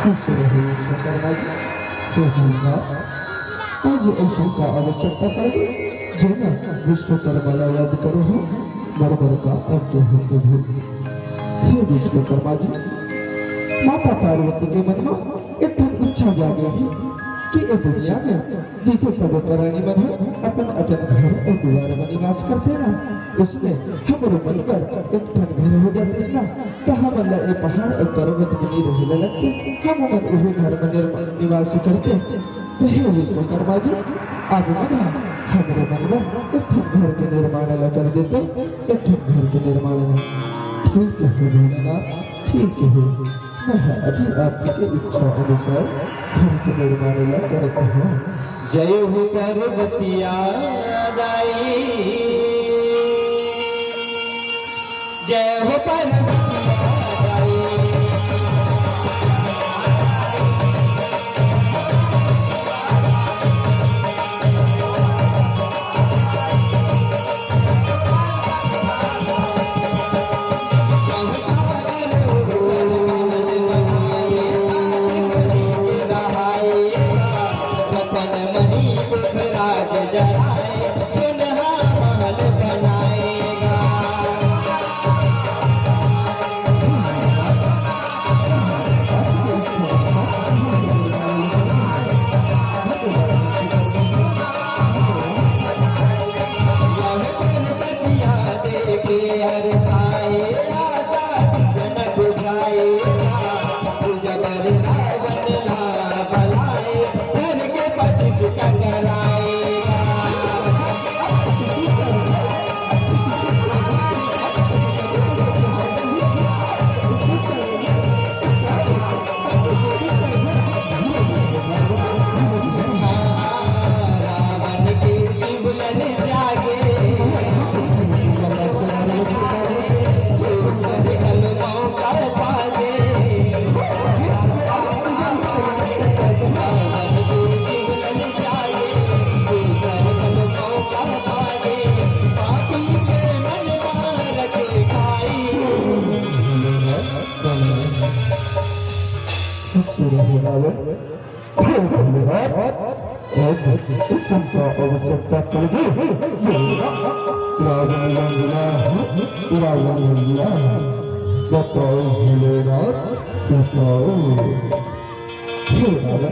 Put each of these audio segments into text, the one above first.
खुश रहो शंकर भाई। तो होगा आज ऐसा का आवश्यकता पड़े जेना विश्वकर्मा याद करो हो बरबर का अर्थ हिंदू भी। हे विश्वकर्मा जी, माता पार्वती के मन में एक इच्छा जागी है कि इस दुनिया में जिसे सब प्राणी मन अपन अपन घर और द्वार में निवास करते ना, उसमें हमारे मन पर एक ठन घर हो जाते ना, तो हम अल्लाह ये पहाड़ और पर्वत में नहीं रहने लगते, हम मन वही घर में निवास करते। तो हे विश्वकर्मा जी, आप मन हमारे मन में एक ठन घर के निर्माण कर देते, एक ठन घर के निर्माण। ठीक है भोलेनाथ, ठीक है, मैं अभी आपकी इच्छा अनुसार घर के निर्माण करता हूँ। जय हो पार्वतिया दाई, जय हो पार्वतिया दाई। संता आवश्यकता पड़ेगी बताओ भोलेनाथ, बताओ। हे राजा,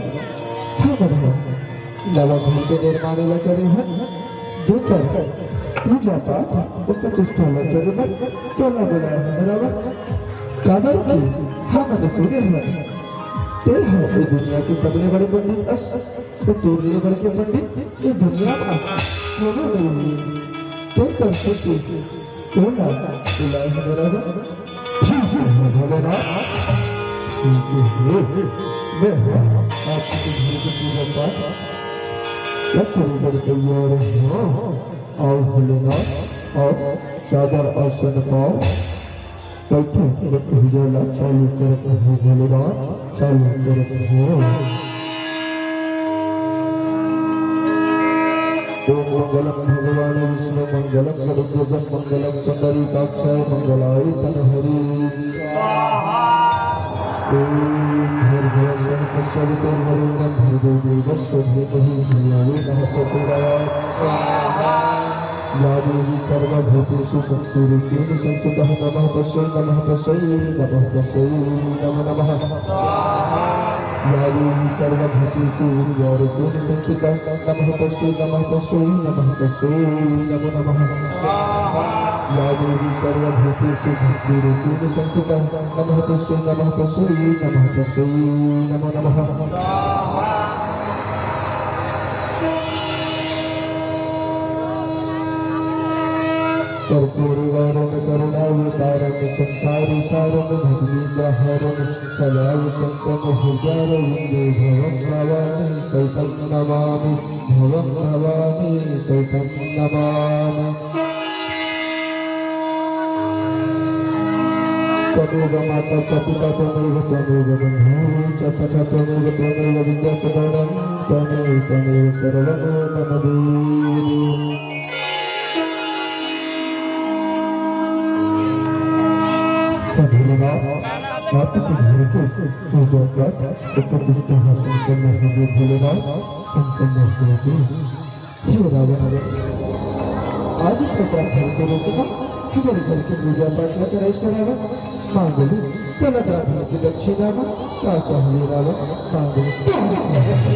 नवा घर के निर्माण करे हैं जो कर पूजा पाठ प्रतिष्ठा करे हैं, चला बोला है बराबर कादर की हम सुने हैं। ते है ये दुनिया के सबसे बड़े पंडित अस, तो तेरे बड़े के पंडित ये दुनिया में दोनों नहीं ते कर सकते तो ना बुलाए मेरा भोलेनाथ। मैं आपकी घर की पूजा पाठ क्या करूँ बड़े तैयार हो। आओ भोलेनाथ, और चादर और सन पाओ बैठे उजाला चालू करते हैं भोलेनाथ, चालू करते हैं। ओम मंगलम भगवान विष्णु मंगलम गरुड़ध्वज मंगलम पुंडरीकाक्षाय मंगलाय तनहरि। ओम भर्गवः पश्यवितो वरुणं भर्गो देवस्य धीमहि धियो यो नः प्रचोदयात्। या देवी सर्वभूतेषु शक्तिरूपेण संस्थितः नमः तस्यै नमः तस्यै नमः तस्यै नमो नमः। या देवी सर्वभूतेषु ऊर्जारूपेण संस्थितः नमः तस्यै नमः तस्यै नमः तस्यै नमो नमः। या देवी सर्वभूतेषु भक्तिरूपेण संस्थितः नमः तस्यै नमः तस्यै नमः तस्यै नमो नमः। कर्पूरवारं करुणावतारं संसारी सारं भगवीन्द्रहरं सदाय शङ्करं हृदयारविन्दे भवं नमामि सैतं नमामि भवं नमामि सैतं नमामि। तदेव माता च पिता त्वमेव त्वमेव बन्धुः च सखा त्वमेव त्वमेव विद्या च धनं त्वमेव त्वमेव सर्वं मम देहि। धन्यवाद आपके घर को पूजा कर प्रतिष्ठा हासिल करने के लिए धन्यवाद संपन्न होगी शिव राजा आज प्रकार घर को रोकना हमारे घर की पूजा पाठ में करे राजा मांगलू चला राधा की दक्षिणा में काका हरे राजा मांगलू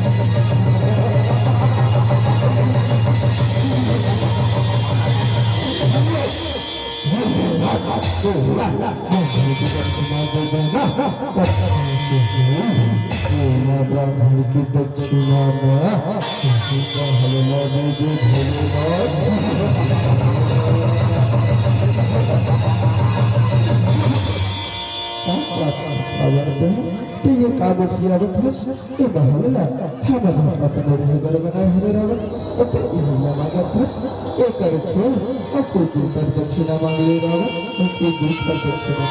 ब्राह्मण की दक्षिणा में तो ये कागज की आवत है ये बहाना हम अपने घर बनाए हरे रावण तो ये मांगत है ये करे छो अब कोई दूसरा दक्षिणा मांग ले रावण कोई दूसरा दक्षिणा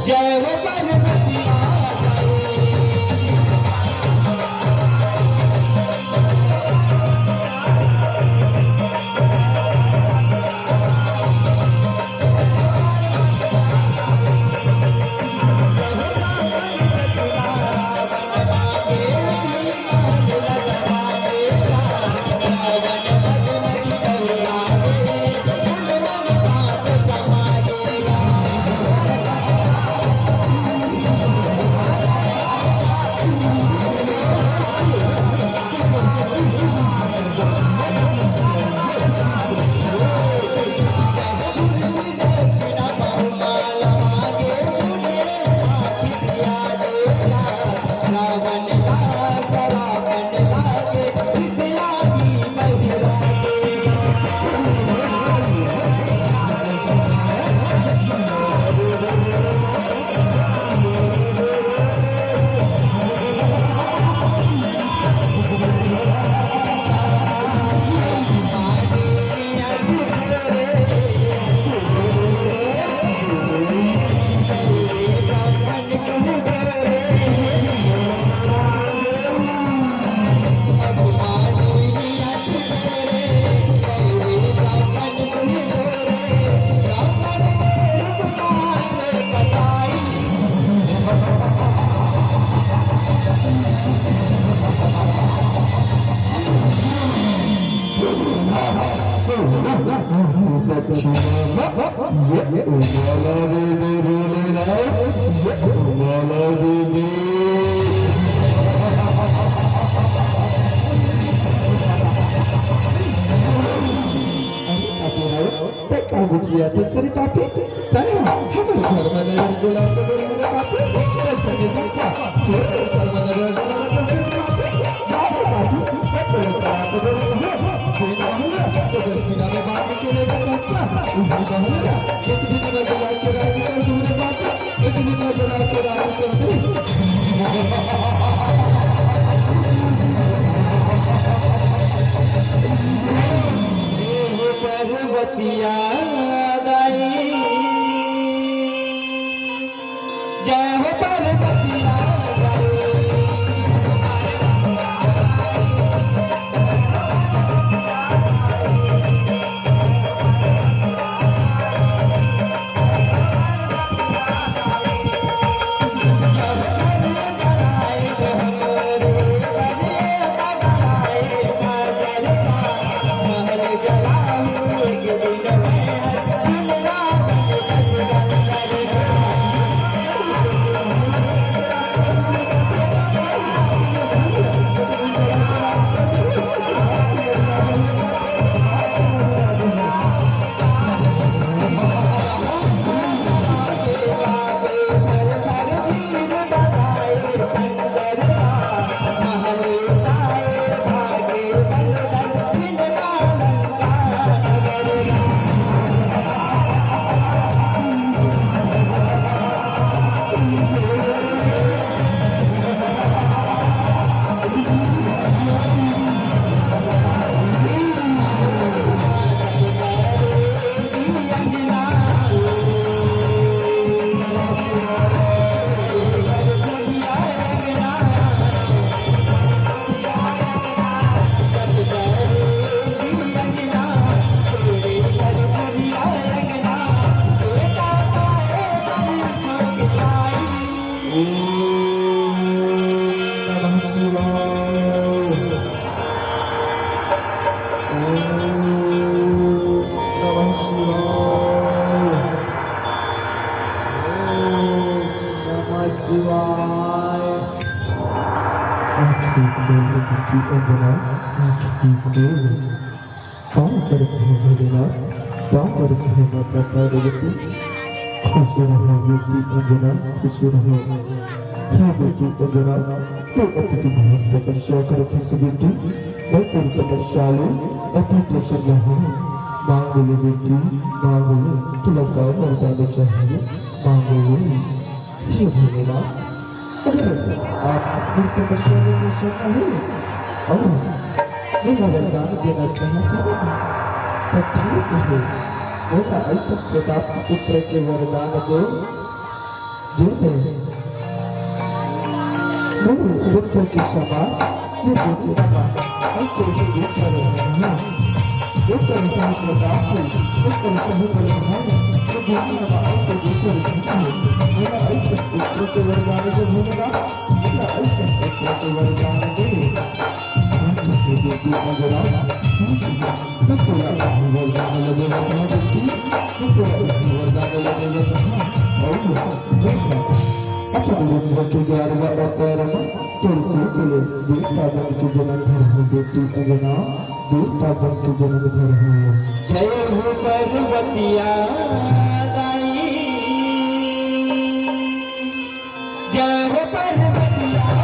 जय हो पार्वती गुजिया थे सरी पापी ताया हमारे घर में नजर गुलाब के मेरे पापी ऐसा नहीं सकता तेरे घर में नजर गुलाब के मेरे पापी जाओ पापी तेरे साथ तो कोई ना होगा तो बिना में बात के लिए करता उसी का होगा एक दिन में गुलाब के राज कर दूसरे बात एक दिन में गुलाब के राज कर दूं पार्वतिया जय हो पार्वतिया महल जला की अंजना की पाँव पर भोलेना पाँव पर माता पार्वती खुश रहो बेटी अंजना खुश रहो हे बेटी अंजना तो अति बहुत तपस्या करती से बेटी मैं तेरी तपस्या लो अति प्रसन्न हूँ मांग ले बेटी मांग ले तुला का वरदान चाहिए मांग ले हे भोलेना अगर आप अपनी तपस्या में प्रसन्न हैं और मेरा वरदान देना चाहते हैं तो ठीक है मेरा ऐसा प्रताप पुत्र के वरदान दो जैसे मेरे पुत्र के समान ये बेटे समान ऐसे उसे देख कर हैं एक तरह से प्रताप से एक तरह से बलवान तो देखने वाला तो दूसरे रहता है मेरा ऐसा पुत्र के वरदान जो होगा मेरा ऐसा पुत्र के वरदान दे से बेटी अगर तो पूरा वरदान लगेगा तो पूरा वरदान लगेगा और अच्छा लोगों के द्वारा बताया चलते चले देवता बन के जन्म घर हो बेटी अगना देवता बन के जन्म घर हो जय हो पर्वतिया दाई जय हो पर्वतिया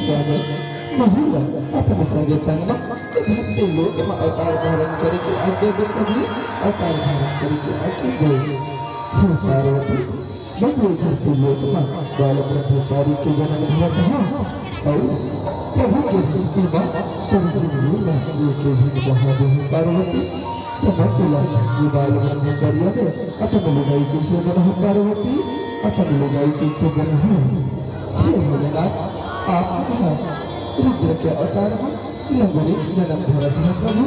महिला अपने संगे संग भक्ति लोक में अवतार धारण करके आगे कभी अवतार धारण करके आगे गए हे पार्वती बंधु भक्ति लोक में बाल ब्रह्मचारी के जन्म धरत हैं और प्रभु के भक्ति में संजीवनी में के भी बहादुर हैं पार्वती समझला ये बाल ब्रह्मचारी ने अपने लगाई के सेवन है पार्वती अपने लगाई के सेवन है हे भोलेनाथ आप रुद्र के अवतार में लंगूरे जन्म धरत है प्रभु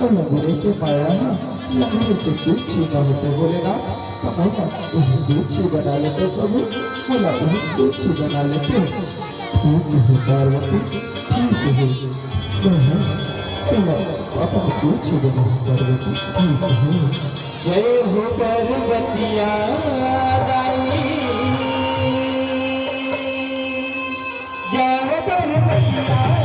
और लंगूरे के माया है लंगूरे के दूध छीना होते भोलेनाथ समझा उन्हें दूध छी बना लेते प्रभु बोला उन्हें दूध छी बना लेते ठीक है पार्वती ठीक है चलो अपन दूध छी बना पार्वती ठीक है जय हो पर्वतिया दाई जय हो पर्वतिया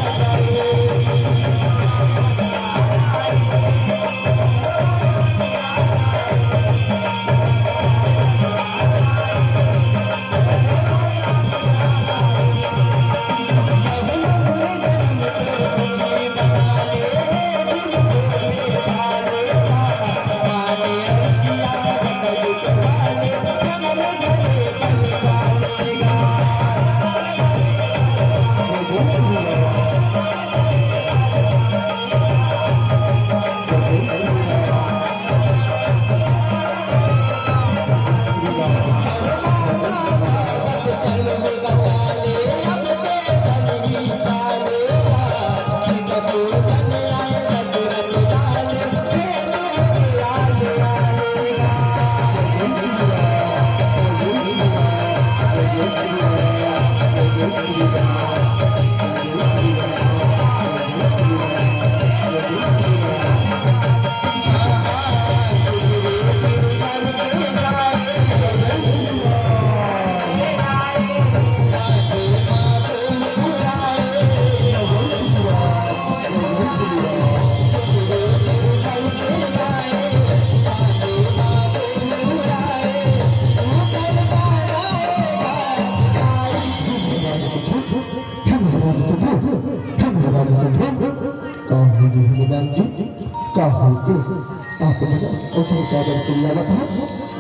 बादल चिल्लावत है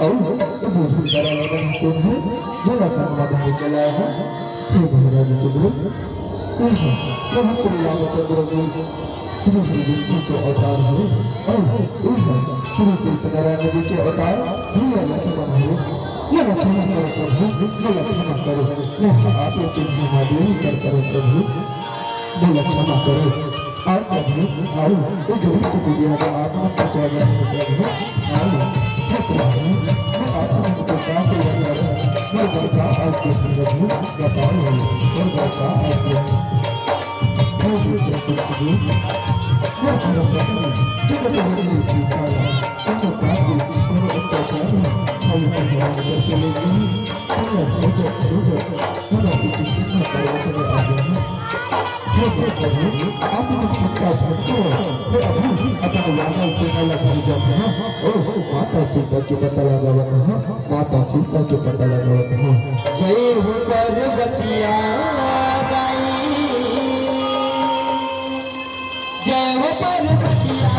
और भोजन करा वाला कौन है जो समाधान निकल आया है हे महाराज चंद्र प्रभु चिल्लावत चंद्र श्री श्री विष्णु के अवतार है और श्री श्री सत्यनारायण जी के अवतार प्रिय लक्ष्मण है यह क्षमा करो प्रभु यह क्षमा करो मैं आपके चिन्ह माधुरी कर करो प्रभु यह क्षमा करो और प्रभु आओ ये जो भी कुछ दिया था आत्मा को स्वागत प्रभु आओ हे प्रभु मैं आत्मा को साथ ले जा रहा हूं मैं बता आपके प्रभु बताओ और बता आपके प्रभु मैं प्रभु जो तो मेरे सीखा है तो काफी इसमें उत्तर है हम भगवान के लिए हम किसी में करने आ गए हैं हे प्रभु आपने चिंता छो मैं अभी अपने यादों से अलग हो जाते हैं ओ माता सीता के पता लगावत है माता सीता के पता लगावत है जय हो पार्वतिया गाई जय हो पार्वतिया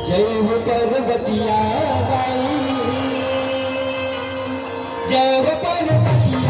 जय हो पार्वतिया गाई जय हो पार्वतिया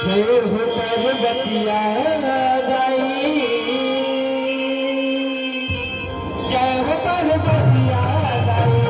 जय हो पार्वतिया गाई जय हो पार्वतिया गाई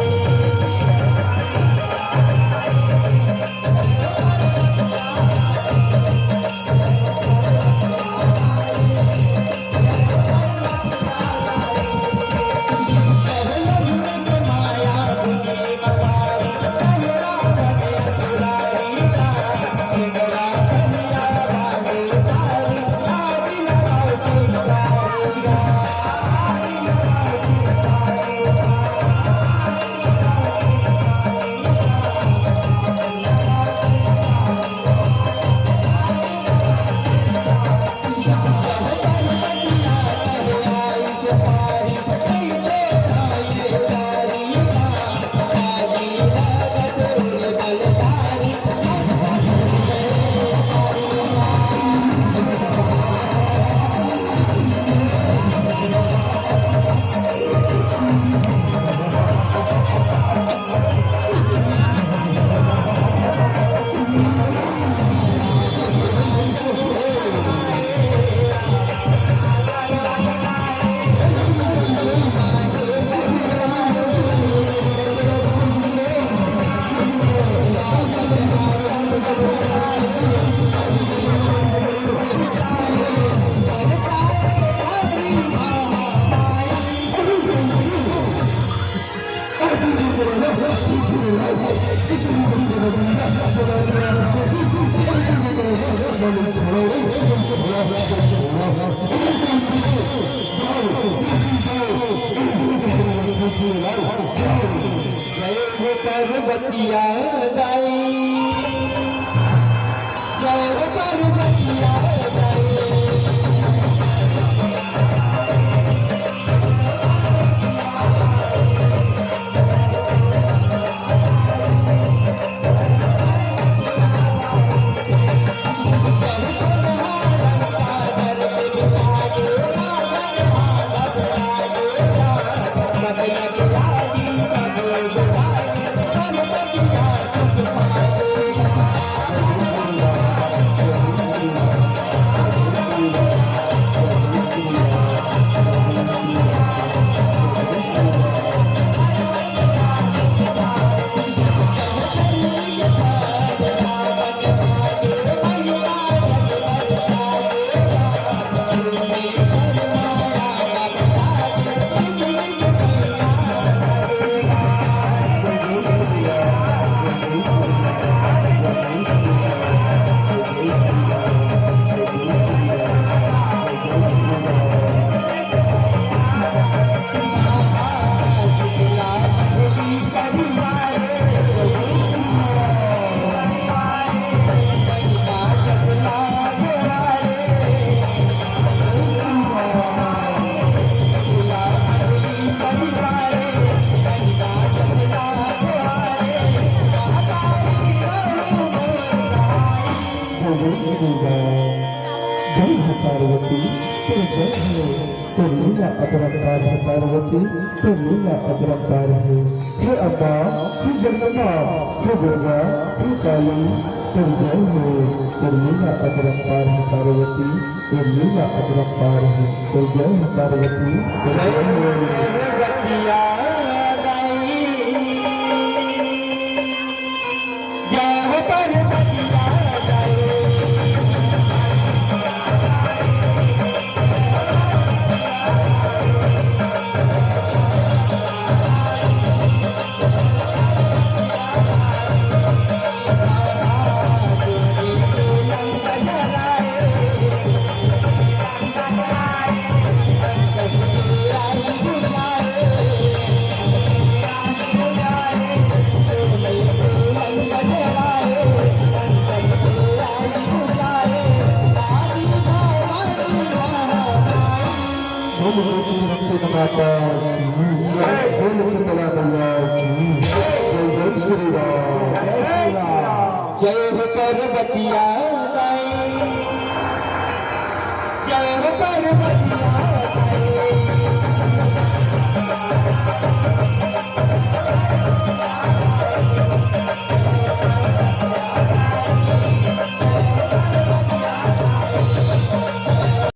जय हो पार्वतिया गाई जय हो पार्वतिया गाई जय हो पार्वती तेरी जय हो तेरी लीला अपरंपार है पार्वती तेरी लीला अपरंपार है हे अम्मा हे जगदम्बा हे दुर्गा हे काली तेरी जय हो तेरी लीला अपरंपार है पार्वती तेरी लीला अपरंपार है तेरी जय हो पार्वती तेरी जय जय हो हो पार्वतिया दाई जय हो पार्वतिया दाई बोलो श्री रक्त माता की जय बोलो शीतला मैया की जय जय श्री राम जय हो पार्वतिया दाई